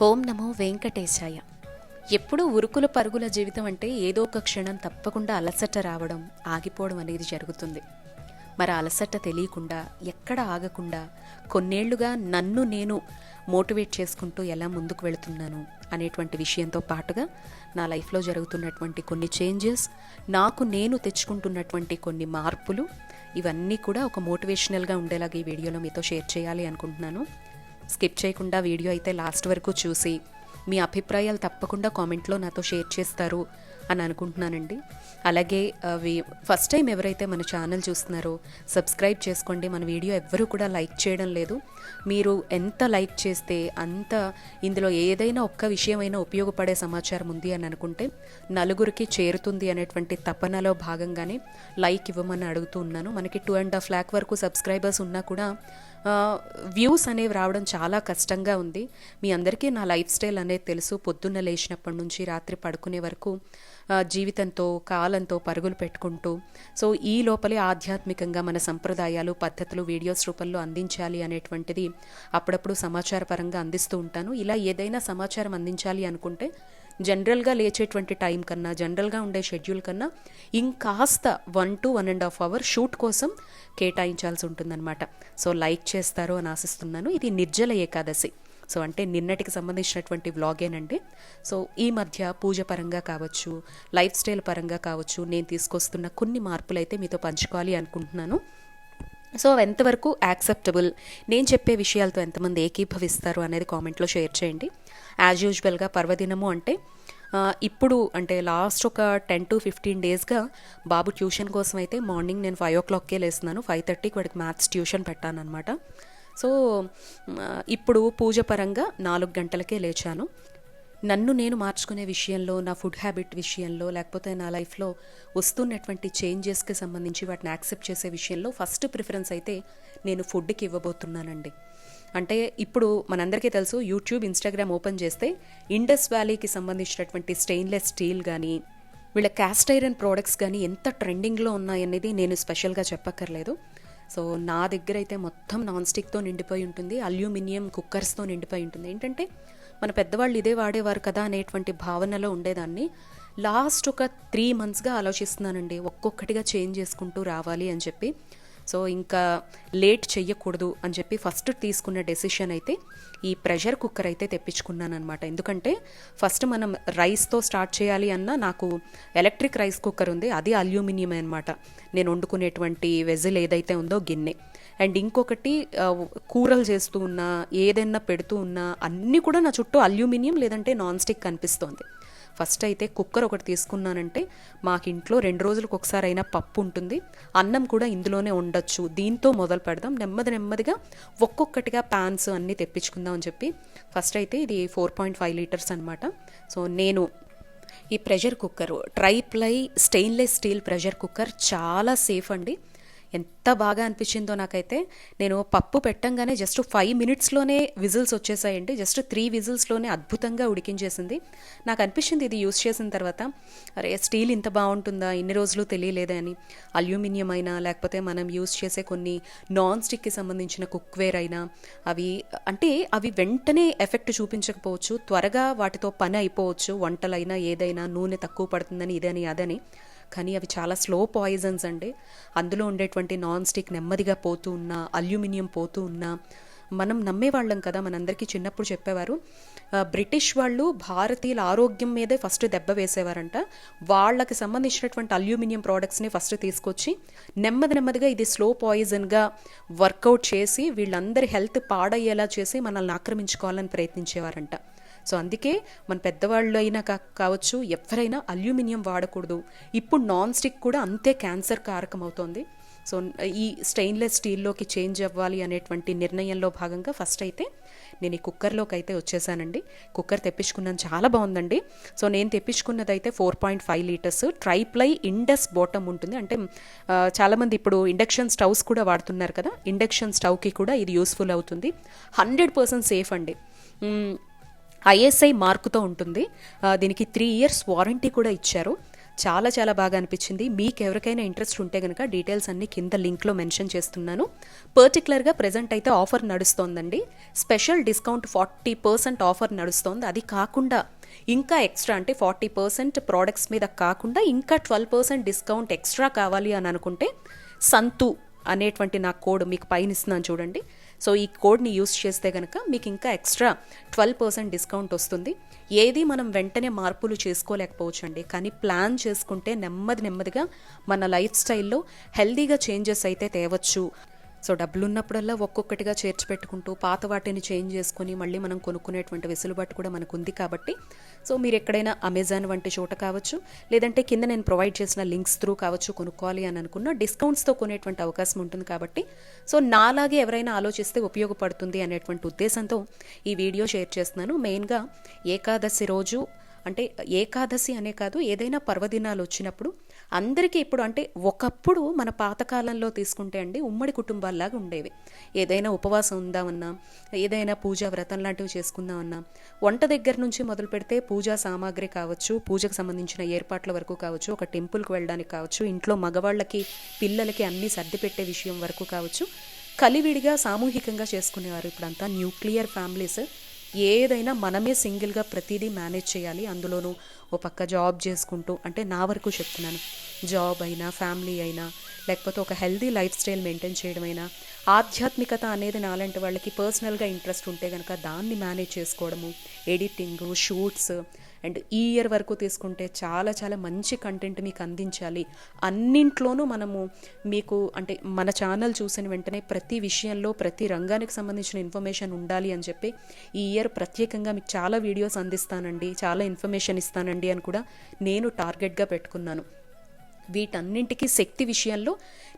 ఓం నమో వెంకటేశాయ. ఎప్పుడూ ఉరుకుల పరుగుల జీవితం అంటే ఏదో ఒక క్షణం తప్పకుండా అలసట రావడం, ఆగిపోవడం అనేది జరుగుతుంది. మరి అలసట తెలియకుండా, ఎక్కడ ఆగకుండా కొన్నేళ్లుగా నన్ను నేను మోటివేట్ చేసుకుంటూ ఎలా ముందుకు వెళుతున్నాను అనేటువంటి విషయంతో పాటుగా నా లైఫ్లో జరుగుతున్నటువంటి కొన్ని చేంజెస్, నాకు నేను తెచ్చుకుంటున్నటువంటి కొన్ని మార్పులు, ఇవన్నీ కూడా ఒక మోటివేషనల్గా ఉండేలాగా ఈ వీడియోలో మీతో షేర్ చేయాలి అనుకుంటున్నాను. స్కిప్ చేయకుండా వీడియో అయితే లాస్ట్ వరకు చూసి మీ అభిప్రాయాలు తప్పకుండా కామెంట్లో నాతో షేర్ చేస్తారు అని అనుకుంటున్నానండి. అలాగే ఫస్ట్ టైం ఎవరైతే మన ఛానల్ చూస్తున్నారో సబ్స్క్రైబ్ చేసుకోండి. మన వీడియో ఎవ్వరూ కూడా లైక్ చేయడం లేదు. మీరు ఎంత లైక్ చేస్తే అంత ఇందులో ఏదైనా ఒక్క విషయమైనా ఉపయోగపడే సమాచారం ఉంది అని అనుకుంటే నలుగురికి చేరుతుంది అనేటువంటి తపనలో భాగంగానే లైక్ ఇవ్వమని అడుగుతూ ఉన్నాను. మనకి 2.5 lakh వరకు సబ్స్క్రైబర్స్ ఉన్నా కూడా వ్యూస్ అనేవి రావడం చాలా కష్టంగా ఉంది. మీ అందరికీ నా లైఫ్ స్టైల్ అనేది తెలుసు. పొద్దున్న లేచినప్పటి నుంచి రాత్రి పడుకునే వరకు జీవితంతో కాలంతో పరుగులు పెట్టుకుంటూ, సో ఈ లోపలే ఆధ్యాత్మికంగా మన సంప్రదాయాలు పద్ధతులు వీడియోస్ రూపంలో అందించాలి అనేటువంటిది అప్పుడప్పుడు సమాచార పరంగా అందిస్తూ ఉంటాను. ఇలా ఏదైనా సమాచారం అందించాలి అనుకుంటే జనరల్గా లేచేటువంటి టైం కన్నా, జనరల్గా ఉండే షెడ్యూల్ కన్నా ఇంకాస్త 1 to 1.5 hours షూట్ కోసం కేటాయించాల్సి ఉంటుందన్నమాట. సో లైక్ చేస్తారు అని ఆశిస్తున్నాను. ఇది నిర్జల ఏకాదశి, సో అంటే నిన్నటికి సంబంధించినటువంటి వ్లాగేనండి. సో ఈ మధ్య పూజ పరంగా కావచ్చు, లైఫ్ స్టైల్ పరంగా కావచ్చు, నేను తీసుకొస్తున్న కొన్ని మార్పులు అయితే మీతో పంచుకోవాలి అనుకుంటున్నాను. సో ఎంతవరకు యాక్సెప్టబుల్, నేను చెప్పే విషయాలతో ఎంతమంది ఏకీభవిస్తారు అనేది కామెంట్లో షేర్ చేయండి. యాజ్ యూజువల్గా పర్వదినము అంటే ఇప్పుడు అంటే లాస్ట్ ఒక 10 to 15 daysగా బాబు ట్యూషన్ కోసం అయితే మార్నింగ్ నేను 5 o'clockకే లేస్తున్నాను. 5:30కి వాడికి మ్యాథ్స్ ట్యూషన్ పెట్టాను అనమాట. సో ఇప్పుడు పూజ పరంగా 4 గంటలకే లేచాను. నన్ను నేను మార్చుకునే విషయంలో, నా ఫుడ్ హ్యాబిట్ విషయంలో, లేకపోతే నా లైఫ్లో వస్తున్నటువంటి చేంజెస్కి సంబంధించి వాటిని యాక్సెప్ట్ చేసే విషయంలో ఫస్ట్ ప్రిఫరెన్స్ అయితే నేను ఫుడ్కి ఇవ్వబోతున్నానండి. అంటే ఇప్పుడు మనందరికీ తెలుసు, యూట్యూబ్, ఇన్స్టాగ్రామ్ ఓపెన్ చేస్తే ఇండస్ వ్యాలీకి సంబంధించినటువంటి స్టెయిన్లెస్ స్టీల్ కానీ, వీళ్ళ క్యాస్ట్ ఐరన్ ప్రోడక్ట్స్ కానీ ఎంత ట్రెండింగ్లో ఉన్నాయనేది నేను స్పెషల్గా చెప్పక్కర్లేదు. సో నా దగ్గర అయితే మొత్తం నాన్ స్టిక్తో నిండిపోయి ఉంటుంది, అల్యూమినియం కుక్కర్స్తో నిండిపోయి ఉంటుంది. ఏంటంటే మన పెద్దవాళ్ళు ఇదే వాడేవారు కదా అనేటువంటి భావనలో ఉండేదాన్ని. లాస్ట్ ఒక 3 monthsగా ఆలోచిస్తున్నానండి, ఒక్కొక్కటిగా చేంజ్ చేసుకుంటూ రావాలి అని చెప్పి. సో ఇంకా లేట్ చెయ్యకూడదు అని చెప్పి ఫస్ట్ తీసుకున్న డెసిషన్ అయితే ఈ ప్రెషర్ కుక్కర్ అయితే తెప్పించుకున్నాను అనమాట. ఎందుకంటే ఫస్ట్ మనం రైస్తో స్టార్ట్ చేయాలి అన్న నాకు ఎలక్ట్రిక్ రైస్ కుక్కర్ ఉంది, అది అల్యూమినియం అనమాట. నేను వండుకునేటువంటి వెజిల్ ఏదైతే ఉందో గిన్నె. అండ్ ఇంకొకటి కూరలు చేస్తూ ఉన్నా, ఏదైనా పెడుతూ ఉన్నా అన్నీ కూడా నా చుట్టూ అల్యూమినియం లేదంటే నాన్ స్టిక్ కనిపిస్తోంది. ఫస్ట్ అయితే కుక్కర్ ఒకటి తీసుకున్నానంటే మాకు ఇంట్లో 2 రోజులకు ఒకసారి అయినా పప్పు ఉంటుంది, అన్నం కూడా ఇందులోనే ఉండొచ్చు, దీంతో మొదలు పెడదాం, నెమ్మదిగా ఒక్కొక్కటిగా ప్యాన్స్ అన్నీ తెప్పించుకుందాం అని చెప్పి ఫస్ట్ అయితే ఇది 4.5 liters అనమాట. సో నేను ఈ pressure cooker triply stainless steel pressure cooker చాలా సేఫ్ అండి. ఎంత బాగా అనిపించిందో నాకైతే. నేను పప్పు పెట్టంగానే జస్ట్ 5 minutesలోనే విజిల్స్ వచ్చేసాయండి. జస్ట్ 3 whistles అద్భుతంగా ఉడికించేసింది. నాకు అనిపించింది ఇది యూస్ చేసిన తర్వాత, అరే స్టీల్ ఇంత బాగుంటుందా, ఇన్ని రోజులు తెలియలేదే అని. అల్యూమినియం అయినా, లేకపోతే మనం యూస్ చేసే కొన్ని నాన్ స్టిక్కి సంబంధించిన కుక్వేర్ అయినా అవి వెంటనే ఎఫెక్ట్ చూపించకపోవచ్చు, త్వరగా వాటితో పని అయిపోవచ్చు, వంటలైనా ఏదైనా నూనె తక్కువ పడుతుందని ఇదని అదని. కానీ అవి చాలా స్లో పాయిజన్స్ అండి. అందులో ఉండేటువంటి నాన్ స్టిక్ నెమ్మదిగా పోతూ ఉన్నా, అల్యూమినియం పోతూ ఉన్నా మనం నమ్మేవాళ్ళం కదా. మనందరికీ చిన్నప్పుడు చెప్పేవారు, బ్రిటిష్ వాళ్ళు భారతీయుల ఆరోగ్యం మీదే ఫస్ట్ దెబ్బ వేసేవారంట. వాళ్ళకి సంబంధించినటువంటి అల్యూమినియం ప్రోడక్ట్స్ని ఫస్ట్ తీసుకొచ్చి నెమ్మదిగా ఇది స్లో పాయిజన్గా వర్కౌట్ చేసి వీళ్ళందరి హెల్త్ పాడయ్యేలా చేసి మనల్ని ఆక్రమించుకోవాలని ప్రయత్నించేవారంట. సో అందుకే మన పెద్దవాళ్ళు అయినా కావచ్చు, ఎవరైనా అల్యూమినియం వాడకూడదు. ఇప్పుడు నాన్ స్టిక్ కూడా అంతే క్యాన్సర్ కారకం అవుతోంది. సో ఈ స్టెయిన్లెస్ స్టీల్లోకి చేంజ్ అవ్వాలి అనేటువంటి నిర్ణయంలో భాగంగా ఫస్ట్ అయితే నేను ఈ కుక్కర్లోకి అయితే వచ్చేసానండి. కుక్కర్ తెప్పించుకున్నాను, చాలా బాగుందండి. సో నేను తెప్పించుకున్నది అయితే 4.5 liters ట్రైప్లై ఇండస్ బాటమ్ ఉంటుంది. అంటే చాలామంది ఇప్పుడు ఇండక్షన్ స్టవ్స్ కూడా వాడుతున్నారు కదా, ఇండక్షన్ స్టవ్కి కూడా ఇది యూస్ఫుల్ అవుతుంది. 100% సేఫ్ అండి. ISI మార్కుతో ఉంటుంది. దీనికి 3 years వారంటీ కూడా ఇచ్చారు. చాలా చాలా బాగా అనిపించింది. మీకు ఎవరికైనా ఇంట్రెస్ట్ ఉంటే కనుక డీటెయిల్స్ అన్నీ కింద లింక్లో మెన్షన్ చేస్తున్నాను. పర్టికులర్గా ప్రజెంట్ అయితే ఆఫర్ నడుస్తోందండి. స్పెషల్ డిస్కౌంట్ 40% ఆఫర్ నడుస్తోంది. అది కాకుండా ఇంకా ఎక్స్ట్రా అంటే 40% ప్రోడక్ట్స్ మీద కాకుండా ఇంకా 12% డిస్కౌంట్ ఎక్స్ట్రా కావాలి అని అనుకుంటే సంతు అనేటువంటి నా కోడ్ మీకు పైన ఇస్తున్నాను చూడండి. సో ఈ కోడ్ని యూస్ చేస్తే కనుక మీకు ఇంకా ఎక్స్ట్రా 12% డిస్కౌంట్ వస్తుంది. ఏది మనం వెంటనే మార్పులు చేసుకోలేకపోవచ్చు అండి, కానీ ప్లాన్ చేసుకుంటే నెమ్మదిగా మన లైఫ్ స్టైల్లో హెల్దీగా చేంజెస్ అయితే తేవచ్చు. సో డబ్బులు ఉన్నప్పుడల్లా ఒక్కొక్కటిగా చేర్చి పెట్టుకుంటూ పాత వాటిని చేంజ్ చేసుకుని మళ్ళీ మనం కొనుక్కునేటువంటి వెసులుబాటు కూడా మనకు ఉంది కాబట్టి సో మీరు ఎక్కడైనా అమెజాన్ వంటి చోట కావచ్చు, లేదంటే కింద నేను ప్రొవైడ్ చేసిన లింక్స్ త్రూ కావచ్చు కొనుక్కోవాలి అని అనుకున్న డిస్కౌంట్స్తో కొనేటువంటి అవకాశం ఉంటుంది. కాబట్టి సో నాలాగే ఎవరైనా ఆలోచిస్తే ఉపయోగపడుతుంది అనేటువంటి ఉద్దేశంతో ఈ వీడియో షేర్ చేస్తున్నాను. మెయిన్గా ఏకాదశి రోజు అంటే ఏకాదశి అనే కాదు, ఏదైనా పర్వదినాలు వచ్చినప్పుడు అందరికీ ఇప్పుడు అంటే ఒకప్పుడు మన పాతకాలంలో తీసుకుంటే అండి ఉమ్మడి కుటుంబాల్లాగా ఉండేవి. ఏదైనా ఉపవాసం ఉందామన్నా, ఏదైనా పూజా వ్రతం లాంటివి చేసుకుందామన్నా, వంట దగ్గర నుంచి మొదలు పెడితే పూజా సామాగ్రి కావచ్చు, పూజకు సంబంధించిన ఏర్పాట్ల వరకు కావచ్చు, ఒక టెంపుల్కి వెళ్ళడానికి కావచ్చు, ఇంట్లో మగవాళ్ళకి పిల్లలకి అన్నీ సర్ది పెట్టే విషయం వరకు కావచ్చు, కలివిడిగా సామూహికంగా చేసుకునేవారు. ఇప్పుడంతా న్యూక్లియర్ ఫ్యామిలీస్. ఏదైనా మనమే సింగిల్గా ప్రతిదీ మేనేజ్ చేయాలి. అందులోనూ ఓ పక్క జాబ్ చేసుకుంటూ, అంటే నా వరకు చెప్తున్నాను, జాబ్ అయినా ఫ్యామిలీ అయినా లేకపోతే ఒక హెల్దీ లైఫ్ స్టైల్ మెయింటైన్ చేయడమైనా, ఆధ్యాత్మికత అనేది నాలాంటి వాళ్ళకి పర్సనల్గా ఇంట్రెస్ట్ ఉంటే కనుక దాన్ని మేనేజ్ చేసుకోవడము, ఎడిటింగ్, షూట్స్ అండ్ ఈ ఇయర్ వరకు తీసుకుంటే చాలా చాలా మంచి కంటెంట్ మీకు అందించాలి. అన్నింట్లోనూ మనము మీకు అంటే మన ఛానల్ చూసిన వెంటనే ప్రతి విషయంలో ప్రతి రంగానికి సంబంధించిన ఇన్ఫర్మేషన్ ఉండాలి అని చెప్పి ఈ ఇయర్ ప్రత్యేకంగా మీకు చాలా వీడియోస్ అందిస్తానండి, చాలా ఇన్ఫర్మేషన్ ఇస్తానండి అని కూడా నేను టార్గెట్గా పెట్టుకున్నాను. వీటన్నింటికీ శక్తి విషయంలో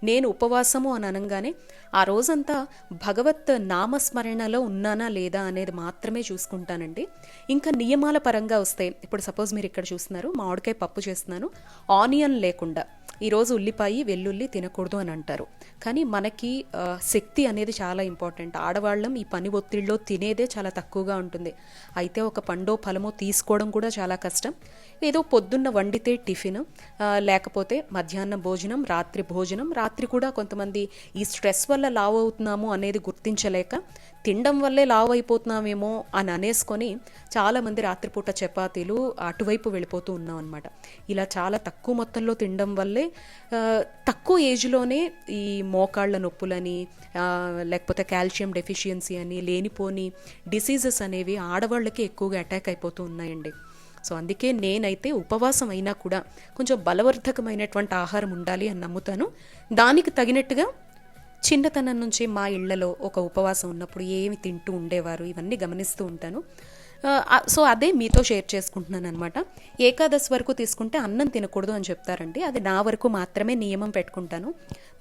నేను ఉపవాసము అని అనగానే ఆ రోజంతా భగవత్ నామస్మరణలో ఉన్నానా లేదా అనేది మాత్రమే చూసుకుంటానండి. ఇంకా నియమాల పరంగా వస్తే ఇప్పుడు సపోజ్ మీరు ఇక్కడ చూస్తున్నారు మామిడికాయ పప్పు చేస్తున్నాను, ఆనియన్ లేకుండా. ఈరోజు ఉల్లిపాయ వెల్లుల్లి తినకూడదు అని అంటారు, కానీ మనకి శక్తి అనేది చాలా ఇంపార్టెంట్. ఆడవాళ్ళం ఈ పని ఒత్తిడిలో తినేదే చాలా తక్కువగా ఉంటుంది. అయితే ఒక పండో ఫలమో తీసుకోవడం కూడా చాలా కష్టం. ఏదో పొద్దున్న వండితే టిఫిన్, లేకపోతే మధ్యాహ్నం భోజనం, రాత్రి భోజనం. రాత్రి కూడా కొంతమంది ఈ స్ట్రెస్ వల్ల లావు అవుతున్నాము అనేది గుర్తించలేక తినడం వల్లే లావు అయిపోతున్నామేమో అని అనేసుకొని చాలామంది రాత్రిపూట చపాతీలు అటువైపు వెళ్ళిపోతూ ఉన్నాం అనమాట. ఇలా చాలా తక్కువ మొత్తంలో తినడం వల్లే తక్కువ ఏజ్లోనే ఈ మోకాళ్ళ నొప్పులని, లేకపోతే కాల్షియం డెఫిషియన్సీ అని, లేనిపోని డిసీజెస్ అనేవి ఆడవాళ్ళకి ఎక్కువగా అటాక్ అయిపోతూ ఉన్నాయండి. సో అందుకే నేనైతే ఉపవాసం అయినా కూడా కొంచెం బలవర్ధకమైనటువంటి ఆహారం ఉండాలి అని నమ్ముతాను. దానికి తగినట్టుగా చిన్నతనం నుంచి మా ఇళ్లలో ఒక ఉపవాసం ఉన్నప్పుడు ఏమి తింటూ ఉండేవారు ఇవన్నీ గమనిస్తూ ఉంటాను. సో అదే మీతో షేర్ చేసుకుంటున్నాను అనమాట. ఏకాదశి వరకు తీసుకుంటే అన్నం తినకూడదు అని చెప్తారండి. అది నా వరకు మాత్రమే నియమం పెట్టుకుంటాను.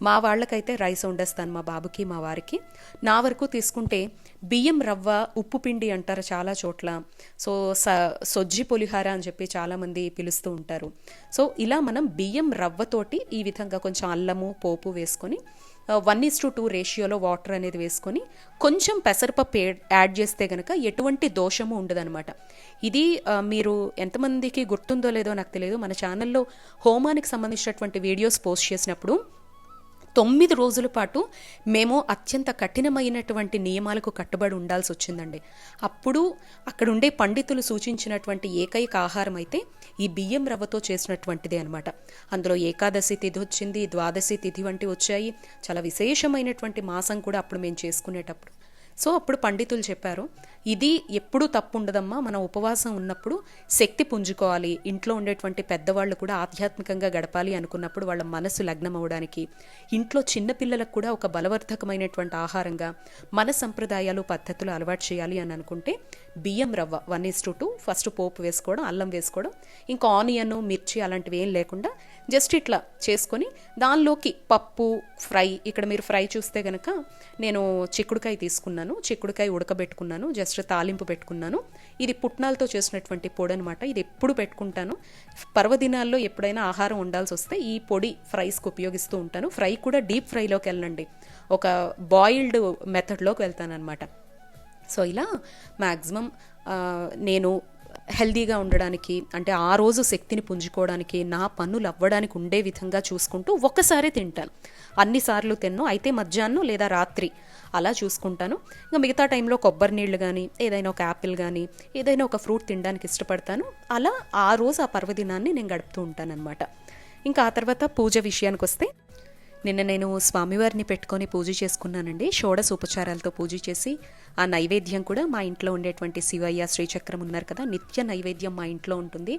మా వాళ్ళకైతే రైస్ వండేస్తాను, మా బాబుకి మా వారికి. నా వరకు తీసుకుంటే బియ్యం రవ్వ, ఉప్పు పిండి అంటారు చాలా చోట్ల. సో సొజ్జి పులిహార అని చెప్పి చాలామంది పిలుస్తూ ఉంటారు. సో ఇలా మనం బియ్యం రవ్వతోటి ఈ విధంగా కొంచెం అల్లము పోపు వేసుకొని 1:2 రేషియోలో వాటర్ అనేది వేసుకొని కొంచెం పెసరపప్పు యాడ్ చేస్తే కనుక ఎటువంటి దోషము ఉండదనమాట. ఇది మీరు ఎంతమందికి గుర్తుందో లేదో నాకు తెలియదు, మన ఛానల్లో హోమానికి సంబంధించినటువంటి వీడియోస్ పోస్ట్ చేసినప్పుడు 9 రోజుల పాటు మేము అత్యంత కఠినమైనటువంటి నియమాలకు కట్టుబడి ఉండాల్సి వచ్చిందండి. అప్పుడు అక్కడ ఉండే పండితులు సూచించినటువంటి ఏకైక ఆహారం అయితే ఈ బియ్యం రవ్వతో చేసినటువంటిదే అనమాట. అందులో ఏకాదశి తిథి వచ్చింది, ద్వాదశి తిథి వంటి వచ్చాయి. చాలా విశేషమైనటువంటి మాసం కూడా అప్పుడు మేము చేసుకునేటప్పుడు. సో అప్పుడు పండితులు చెప్పారు, ఇది ఎప్పుడూ తప్పు ఉండదమ్మా, మనం ఉపవాసం ఉన్నప్పుడు శక్తి పుంజుకోవాలి, ఇంట్లో ఉండేటువంటి పెద్దవాళ్ళు కూడా ఆధ్యాత్మికంగా గడపాలి అనుకున్నప్పుడు వాళ్ళ మనసు లగ్నం అవడానికి, ఇంట్లో చిన్నపిల్లలకు కూడా ఒక బలవర్ధకమైనటువంటి ఆహారంగా మన సంప్రదాయాలు పద్ధతులు అలవాటు చేయాలి అని అనుకుంటే బియ్యం రవ్వ 1:2 ఫస్ట్ పోపు వేసుకోవడం, అల్లం వేసుకోవడం, ఇంకా ఆనియన్, మిర్చి అలాంటివి ఏం లేకుండా జస్ట్ ఇట్లా చేసుకొని దానిలోకి పప్పు ఫ్రై. ఇక్కడ మీరు ఫ్రై చూస్తే కనుక నేను చిక్కుడుకాయ తీసుకున్నాను, చిక్కుడుకాయ ఉడకబెట్టుకున్నాను, జస్ట్ తాలింపు పెట్టుకున్నాను. ఇది పుట్నాలతో చేసినటువంటి పొడి అనమాట. ఇది ఎప్పుడు పెట్టుకుంటాను, పర్వదినాల్లో ఎప్పుడైనా ఆహారం ఉండాల్సి వస్తే ఈ పొడి ఫ్రైస్కి ఉపయోగిస్తూ ఉంటాను. ఫ్రై కూడా డీప్ ఫ్రైలోకి వెళ్ళండి, ఒక బాయిల్డ్ మెథడ్లోకి వెళ్తాను అనమాట. సో ఇలా మ్యాక్సిమం నేను హెల్దీగా ఉండడానికి, అంటే ఆ రోజు శక్తిని పుంజుకోవడానికి, నా పనులు అవ్వడానికి ఉండే విధంగా చూసుకుంటూ ఒక్కసారి తింటాను. అన్నిసార్లు తిన్ను, అయితే మధ్యాహ్నం లేదా రాత్రి అలా చూసుకుంటాను. ఇంకా మిగతా టైంలో కొబ్బరి నీళ్ళు కానీ, ఏదైనా ఒక యాపిల్ కానీ, ఏదైనా ఒక ఫ్రూట్ తినడానికి ఇష్టపడతాను. అలా ఆ రోజు ఆ పర్వదినాన్ని నేను గడుపుతూ ఉంటానన్నమాట. ఇంకా ఆ తర్వాత పూజ విషయానికి వస్తే, నిన్న నేను స్వామివారిని పెట్టుకొని పూజ చేసుకున్నానండి. షోడశ ఉపచారాలతో పూజ చేసి ఆ నైవేద్యం కూడా మా ఇంట్లో ఉండేటువంటి శివయ్య, శ్రీచక్రం ఉన్నారు కదా, నిత్య నైవేద్యం మా ఇంట్లో ఉంటుంది.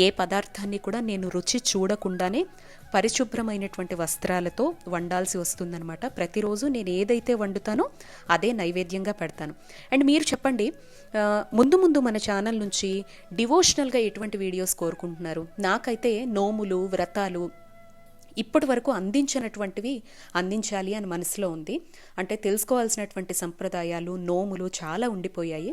ఏ పదార్థాన్ని కూడా నేను రుచి చూడకుండానే పరిశుభ్రమైనటువంటి వస్త్రాలతో వండాల్సి వస్తుందన్నమాట. ప్రతిరోజు నేను ఏదైతే వండుతానో అదే నైవేద్యంగా పెడతాను. అండ్ మీరు చెప్పండి, ముందు ముందు మన ఛానల్ నుంచి డివోషనల్గా ఎటువంటి వీడియోస్ కోరుకుంటున్నారు? నాకైతే నోములు, వ్రతాలు ఇప్పటి వరకు అందించినటువంటివి అందించాలి అని మనసులో ఉంది. అంటే తెలుసుకోవాల్సినటువంటి సంప్రదాయాలు, నోములు చాలా ఉండిపోయాయి.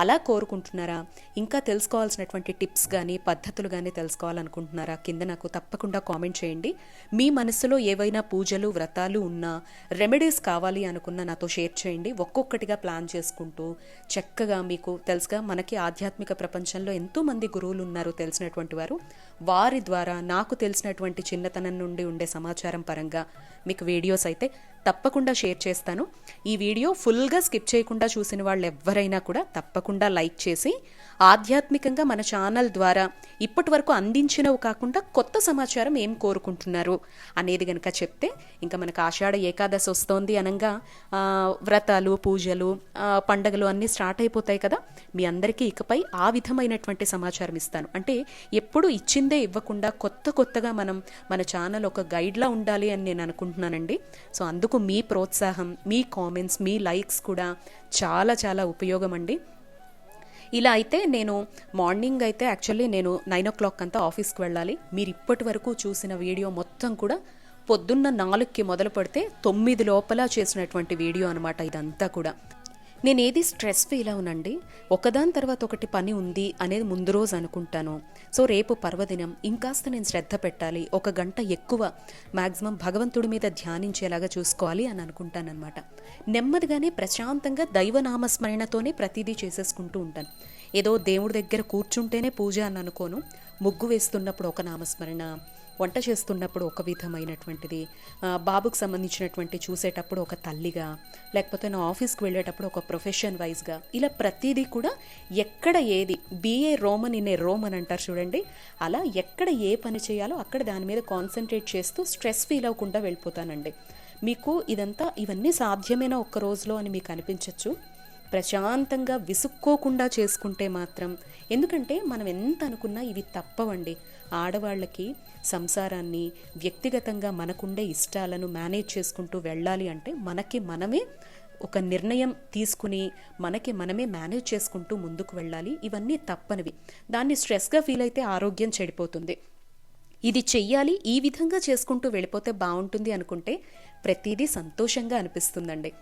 అలా కోరుకుంటున్నారా? ఇంకా తెలుసుకోవాల్సినటువంటి టిప్స్ కానీ, పద్ధతులు కానీ తెలుసుకోవాలనుకుంటున్నారా? కింద నాకు తప్పకుండా కామెంట్ చేయండి. మీ మనసులో ఏవైనా పూజలు, వ్రతాలు ఉన్నా, రెమెడీస్ కావాలి అనుకున్నా నాతో షేర్ చేయండి. ఒక్కొక్కటిగా ప్లాన్ చేసుకుంటూ చక్కగా, మీకు తెలుసుగా మనకి ఆధ్యాత్మిక ప్రపంచంలో ఎంతోమంది గురువులు ఉన్నారు తెలిసినటువంటి వారు. వారి ద్వారా నాకు తెలిసినటువంటి చిన్నతనం నుండి ఉండే సమాచారం పరంగా మీకు వీడియోస్ అయితే తప్పకుండా షేర్ చేస్తాను. ఈ వీడియో ఫుల్గా స్కిప్ చేయకుండా చూసిన వాళ్ళు ఎవరైనా కూడా తప్పకుండా లైక్ చేసి, ఆధ్యాత్మికంగా మన ఛానల్ ద్వారా ఇప్పటి వరకు అందించినవి కాకుండా కొత్త సమాచారం ఏం కోరుకుంటున్నారు అనేది కనుక చెప్తే, ఇంకా మనకు ఆషాఢ ఏకాదశి వస్తోంది అనగా వ్రతాలు, పూజలు, పండగలు అన్నీ స్టార్ట్ అయిపోతాయి కదా. మీ అందరికీ ఇకపై ఆ విధమైనటువంటి సమాచారం ఇస్తాను. అంటే ఎప్పుడు ఇచ్చిందే ఇవ్వకుండా కొత్తగా మనం మన ఛానల్ ఒక గైడ్లా ఉండాలి అని నేను అనుకుంటున్నానండి. సో అందుకు మీ ప్రోత్సాహం, మీ కామెంట్స్, మీ లైక్స్ కూడా చాలా చాలా ఉపయోగం అండి. ఇలా అయితే నేను మార్నింగ్ అయితే యాక్చువల్లీ నేను 9 o'clock అంతా ఆఫీస్కి వెళ్ళాలి. మీరు ఇప్పటి వరకు చూసిన వీడియో మొత్తం కూడా పొద్దున్న 4కి మొదలు పెడితే 9 లోపల చేసినటువంటి వీడియో అనమాట ఇదంతా కూడా. నేను ఏది స్ట్రెస్ ఫీల్ అవునండి. ఒకదాని తర్వాత ఒకటి పని ఉంది అనేది ముందు రోజు అనుకుంటాను. సో రేపు పర్వదినం, ఇంకాస్త నేను శ్రద్ధ పెట్టాలి, 1 గంట ఎక్కువ మ్యాక్సిమం భగవంతుడి మీద ధ్యానించేలాగా చూసుకోవాలి అని అనుకుంటానన్నమాట. నెమ్మదిగానే ప్రశాంతంగా దైవనామస్మరణతోనే ప్రతిదీ చేసేసుకుంటూ ఉంటాను. ఏదో దేవుడి దగ్గర కూర్చుంటేనే పూజ అని అనుకోను. ముగ్గు వేస్తున్నప్పుడు ఒక నామస్మరణ, వంట చేస్తున్నప్పుడు ఒక విధమైనటువంటిది, బాబుకు సంబంధించినటువంటి చూసేటప్పుడు ఒక తల్లిగా, లేకపోతే నా ఆఫీస్కి వెళ్ళేటప్పుడు ఒక ప్రొఫెషన్ వైజ్గా, ఇలా ప్రతిదీ కూడా ఎక్కడ ఏది BA Roman in a Roman అంటారు చూడండి, అలా ఎక్కడ ఏ పని చేయాలో అక్కడ దాని మీద కాన్సన్ట్రేట్ చేస్తూ స్ట్రెస్ ఫీల్ అవ్వకుండా వెళ్ళిపోతానండి. మీకు ఇవన్నీ సాధ్యమైన ఒక్క రోజులో అని మీకు అనిపించవచ్చు. ప్రశాంతంగా విసుక్కోకుండా చేసుకుంటే మాత్రం, ఎందుకంటే మనం ఎంత అనుకున్నా ఇవి తప్పవండి. ఆడవాళ్ళకి సంసారాన్ని, వ్యక్తిగతంగా మనకుండే ఇష్టాలను మేనేజ్ చేసుకుంటూ వెళ్ళాలి అంటే మనకి మనమే ఒక నిర్ణయం తీసుకుని మనకి మనమే మేనేజ్ చేసుకుంటూ ముందుకు వెళ్ళాలి. ఇవన్నీ తప్పనివి. దాన్ని స్ట్రెస్గా ఫీల్ అయితే ఆరోగ్యం చెడిపోతుంది. ఇది చెయ్యాలి, ఈ విధంగా చేసుకుంటూ వెళ్ళిపోతే బాగుంటుంది అనుకుంటే ప్రతిదీ సంతోషంగా అనిపిస్తుందండి.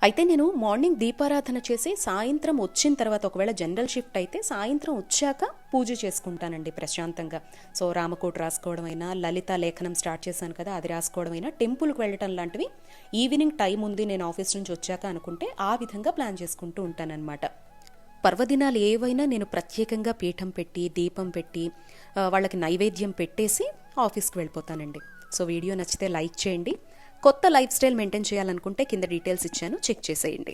అయితే నేను మార్నింగ్ దీపారాధన చేసి సాయంత్రం వచ్చిన తర్వాత, ఒకవేళ జనరల్ షిఫ్ట్ అయితే సాయంత్రం వచ్చాక పూజ చేసుకుంటానండి ప్రశాంతంగా. సో రామకోట రాసుకోవడం అయినా, లలిత లేఖనం స్టార్ట్ చేశాను కదా అది రాసుకోవడం అయినా, టెంపుల్కి వెళ్ళటం లాంటివి ఈవినింగ్ టైం ఉంది నేను ఆఫీస్ నుంచి వచ్చాక అనుకుంటే ఆ విధంగా ప్లాన్ చేసుకుంటూ ఉంటానన్నమాట. పర్వదినాలు ఏవైనా నేను ప్రత్యేకంగా పీఠం పెట్టి, దీపం పెట్టి, వాళ్ళకి నైవేద్యం పెట్టేసి ఆఫీస్కి వెళ్ళిపోతానండి. సో వీడియో నచ్చితే లైక్ చేయండి. కొత్త లైఫ్ స్టైల్ మెయింటైన్ చేయాలనుకుంటే కింద డీటెయిల్స్ ఇచ్చాను, చెక్ చేసేయండి.